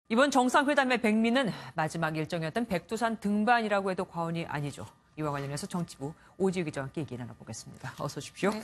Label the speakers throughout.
Speaker 1: 이번 정상회담의 백미는 마지막 일정이었던 백두산 등반이라고 해도 과언이 아니죠. 이와 관련해서 정치부 오지유 기자와 함께 얘기 나눠보겠습니다. 어서 오십시오.
Speaker 2: 네.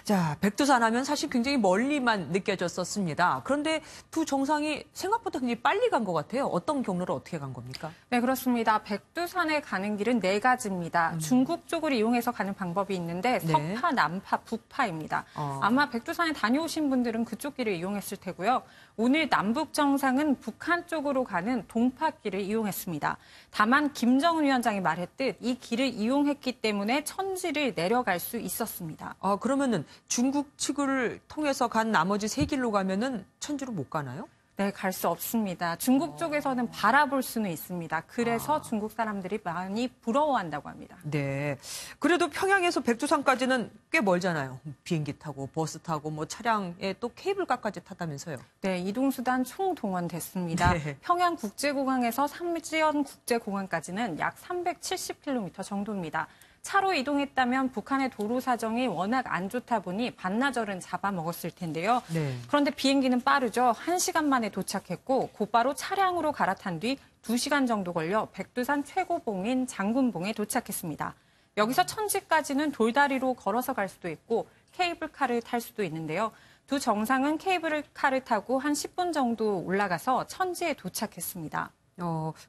Speaker 1: 자, 백두산 하면 사실 굉장히 멀리만 느껴졌었습니다. 그런데 두 정상이 생각보다 굉장히 빨리 간 것 같아요. 어떤 경로로 어떻게 간 겁니까?
Speaker 2: 네, 그렇습니다. 백두산에 가는 길은 네 가지입니다. 중국 쪽을 이용해서 가는 방법이 있는데
Speaker 1: 네.
Speaker 2: 서파, 남파, 북파입니다. 아마 백두산에 다녀오신 분들은 그쪽 길을 이용했을 테고요. 오늘 남북 정상은 북한 쪽으로 가는 동파길을 이용했습니다. 다만 김정은 위원장이 말했듯 이 길을 이용했기 때문에 천지를 내려갈 수 있었습니다.
Speaker 1: 그러면은 중국 측을 통해서 간 나머지 세 길로 가면은 천주로 못 가나요?
Speaker 2: 네, 갈 수 없습니다. 중국 쪽에서는 바라볼 수는 있습니다. 그래서 중국 사람들이 많이 부러워한다고 합니다.
Speaker 1: 네. 그래도 평양에서 백두산까지는 꽤 멀잖아요. 비행기 타고 버스 타고 뭐 차량에 또 케이블카까지 타다면서요.
Speaker 2: 네, 이동수단 총동원됐습니다.
Speaker 1: 네.
Speaker 2: 평양국제공항에서 삼지연국제공항까지는 약 370km 정도입니다. 차로 이동했다면 북한의 도로 사정이 워낙 안 좋다 보니 반나절은 잡아먹었을 텐데요.
Speaker 1: 네.
Speaker 2: 그런데 비행기는 빠르죠. 1시간 만에 도착했고 곧바로 차량으로 갈아탄 뒤 2시간 정도 걸려 백두산 최고봉인 장군봉에 도착했습니다. 여기서 천지까지는 돌다리로 걸어서 갈 수도 있고 케이블카를 탈 수도 있는데요. 두 정상은 케이블카를 타고 한 10분 정도 올라가서 천지에 도착했습니다.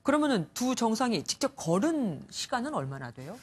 Speaker 1: 그러면은 두 정상이 직접 걸은 시간은 얼마나 돼요?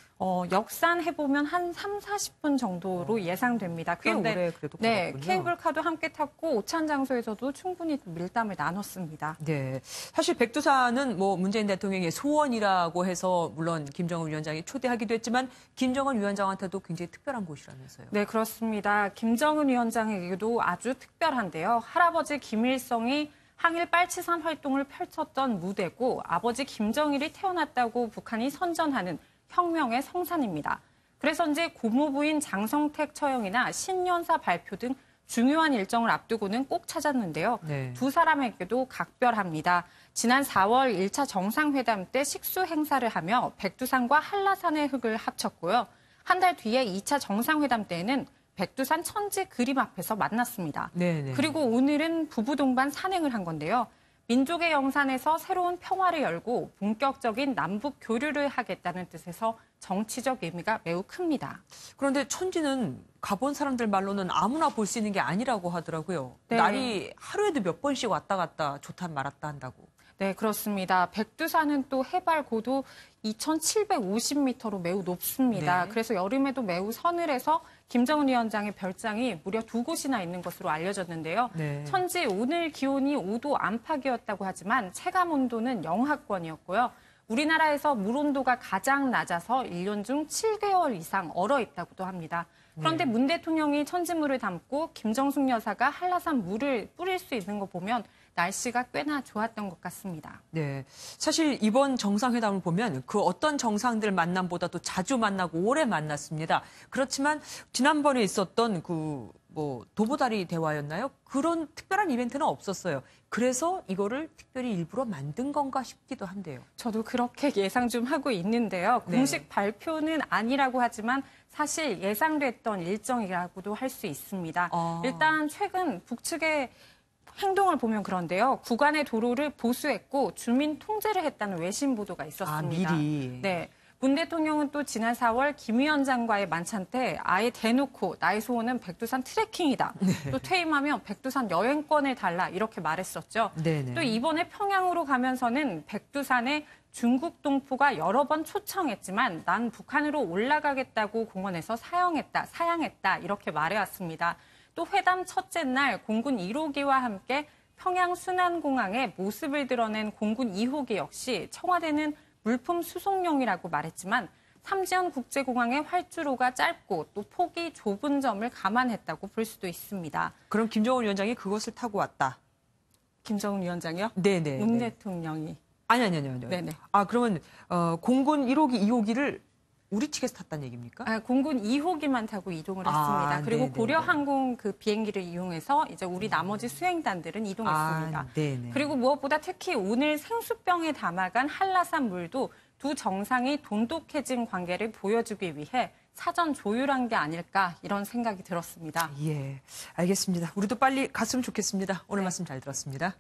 Speaker 2: 역산해보면 한 3, 40분 정도로 예상됩니다.
Speaker 1: 꽤 오래 그래도
Speaker 2: 네,
Speaker 1: 걸었군요.
Speaker 2: 케이블카도 함께 탔고 오찬 장소에서도 충분히 밀담을 나눴습니다.
Speaker 1: 네. 사실 백두산은 뭐 문재인 대통령의 소원이라고 해서 물론 김정은 위원장이 초대하기도 했지만 김정은 위원장한테도 굉장히 특별한 곳이라면서요.
Speaker 2: 네, 그렇습니다. 김정은 위원장에게도 아주 특별한데요. 할아버지 김일성이 항일 빨치산 활동을 펼쳤던 무대고 아버지 김정일이 태어났다고 북한이 선전하는 혁명의 성산입니다. 그래서인지 고모부인 장성택 처형이나 신년사 발표 등 중요한 일정을 앞두고는 꼭 찾았는데요.
Speaker 1: 네.
Speaker 2: 두 사람에게도 각별합니다. 지난 4월 1차 정상회담 때 식수 행사를 하며 백두산과 한라산의 흙을 합쳤고요. 한 달 뒤에 2차 정상회담 때에는 백두산 천지 그림 앞에서 만났습니다.
Speaker 1: 네네.
Speaker 2: 그리고 오늘은 부부 동반 산행을 한 건데요. 민족의 영산에서 새로운 평화를 열고 본격적인 남북 교류를 하겠다는 뜻에서 정치적 의미가 매우 큽니다.
Speaker 1: 그런데 천지는 가본 사람들 말로는 아무나 볼 수 있는 게 아니라고 하더라고요.
Speaker 2: 네.
Speaker 1: 날이 하루에도 몇 번씩 왔다 갔다 좋다 말았다 한다고.
Speaker 2: 네, 그렇습니다. 백두산은 또 해발 고도 2,750m로 매우 높습니다.
Speaker 1: 네.
Speaker 2: 그래서 여름에도 매우 서늘해서 김정은 위원장의 별장이 무려 2곳이나 있는 것으로 알려졌는데요.
Speaker 1: 네.
Speaker 2: 천지 오늘 기온이 5도 안팎이었다고 하지만 체감 온도는 영하권이었고요. 우리나라에서 물 온도가 가장 낮아서 1년 중 7개월 이상 얼어 있다고도 합니다. 그런데 문 대통령이 천지물을 담고 김정숙 여사가 한라산 물을 뿌릴 수 있는 거 보면 날씨가 꽤나 좋았던 것 같습니다.
Speaker 1: 네. 사실 이번 정상회담을 보면 그 어떤 정상들 만남보다도 자주 만나고 오래 만났습니다. 그렇지만 지난번에 있었던 도보다리 대화였나요? 그런 특별한 이벤트는 없었어요. 그래서 이거를 특별히 일부러 만든 건가 싶기도 한데요.
Speaker 2: 저도 그렇게 예상 좀 하고 있는데요.
Speaker 1: 네.
Speaker 2: 공식 발표는 아니라고 하지만 사실 예상됐던 일정이라고도 할 수 있습니다. 일단 최근 북측의 행동을 보면 그런데요. 구간의 도로를 보수했고 주민 통제를 했다는 외신 보도가 있었습니다.
Speaker 1: 미리.
Speaker 2: 네. 문 대통령은 또 지난 4월 김 위원장과의 만찬 때 아예 대놓고 나의 소원은 백두산 트레킹이다.
Speaker 1: 네.
Speaker 2: 또 퇴임하면 백두산 여행권을 달라 이렇게 말했었죠.
Speaker 1: 네네.
Speaker 2: 또 이번에 평양으로 가면서는 백두산에 중국 동포가 여러 번 초청했지만 난 북한으로 올라가겠다고 공언해서 사양했다 이렇게 말해왔습니다. 또 회담 첫째 날 공군 1호기와 함께 평양 순안공항의 모습을 드러낸 공군 2호기 역시 청와대는 물품 수송용이라고 말했지만 삼지연 국제공항의 활주로가 짧고 또 폭이 좁은 점을 감안했다고 볼 수도 있습니다.
Speaker 1: 그럼 김정은 위원장이 그것을 타고 왔다.
Speaker 2: 김정은 위원장이요?
Speaker 1: 네네.
Speaker 2: 문 대통령이.
Speaker 1: 아니요.
Speaker 2: 네네.
Speaker 1: 그러면 공군 1호기, 2호기를 우리 측에서 탔다는 얘기입니까?
Speaker 2: 공군 2호기만 타고 이동을 했습니다. 그리고
Speaker 1: 네네네.
Speaker 2: 고려항공 그 비행기를 이용해서 이제 우리 나머지 수행단들은 이동했습니다.
Speaker 1: 네네.
Speaker 2: 그리고 무엇보다 특히 오늘 생수병에 담아간 한라산 물도 두 정상이 돈독해진 관계를 보여주기 위해 사전 조율한 게 아닐까 이런 생각이 들었습니다.
Speaker 1: 예, 알겠습니다. 우리도 빨리 갔으면 좋겠습니다. 오늘 말씀 잘 들었습니다.